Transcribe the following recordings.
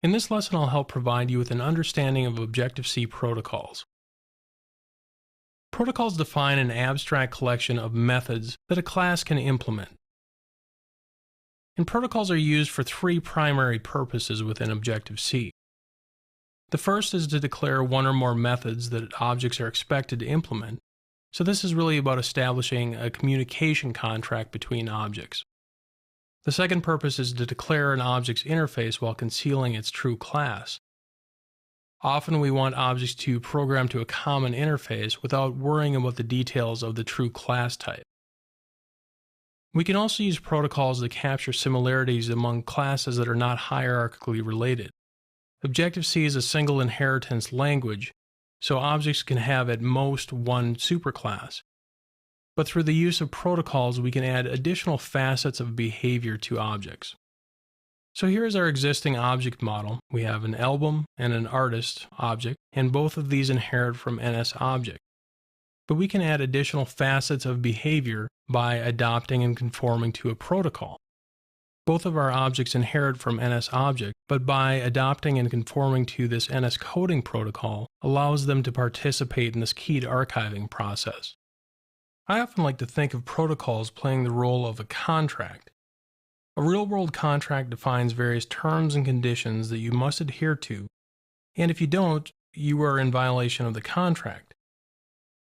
In this lesson, I'll help provide you with an understanding of Objective-C protocols. Protocols define an abstract collection of methods that a class can implement. And protocols are used for three primary purposes within Objective-C. The first is to declare one or more methods that objects are expected to implement. So this is really about establishing a communication contract between objects. The second purpose is to declare an object's interface while concealing its true class. Often we want objects to program to a common interface without worrying about the details of the true class type. We can also use protocols to capture similarities among classes that are not hierarchically related. Objective-C is a single inheritance language, so objects can have at most one superclass. But through the use of protocols, we can add additional facets of behavior to objects. So here's our existing object model. We have an album and an artist object, and both of these inherit from NSObject. But we can add additional facets of behavior by adopting and conforming to a protocol. Both of our objects inherit from NSObject, but by adopting and conforming to this NSCoding protocol allows them to participate in this keyed archiving process. I often like to think of protocols playing the role of a contract. A real-world contract defines various terms and conditions that you must adhere to, and if you don't, you are in violation of the contract.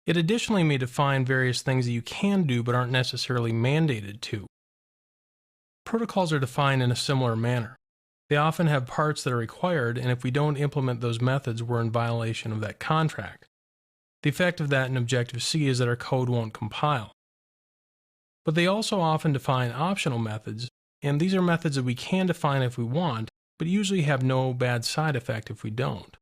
It additionally may define various things that you can do but aren't necessarily mandated to. Protocols are defined in a similar manner. They often have parts that are required, and if we don't implement those methods, we're in violation of that contract. The effect of that in Objective-C is that our code won't compile. But they also often define optional methods, and these are methods that we can define if we want, but usually have no bad side effect if we don't.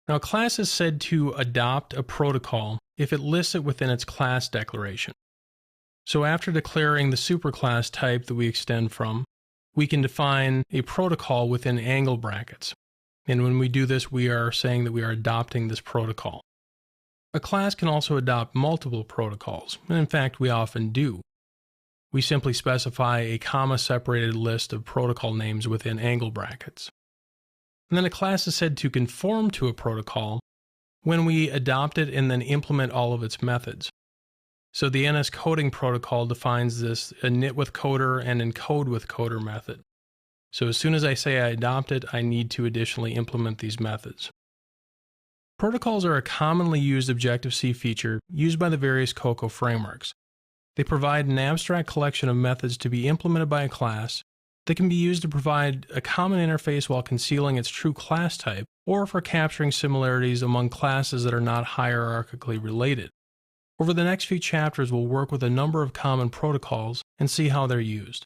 Now, a class is said to adopt a protocol if it lists it within its class declaration. So after declaring the superclass type that we extend from, we can define a protocol within angle brackets. And when we do this, we are saying that we are adopting this protocol. A class can also adopt multiple protocols, and in fact, we often do. We simply specify a comma-separated list of protocol names within angle brackets. And then a class is said to conform to a protocol when we adopt it and then implement all of its methods. So the NSCoding protocol defines this initWithCoder and encodeWithCoder method. So as soon as I say I adopt it, I need to additionally implement these methods. Protocols are a commonly used Objective-C feature used by the various COCO frameworks. They provide an abstract collection of methods to be implemented by a class that can be used to provide a common interface while concealing its true class type, or for capturing similarities among classes that are not hierarchically related. Over the next few chapters, we'll work with a number of common protocols and see how they're used.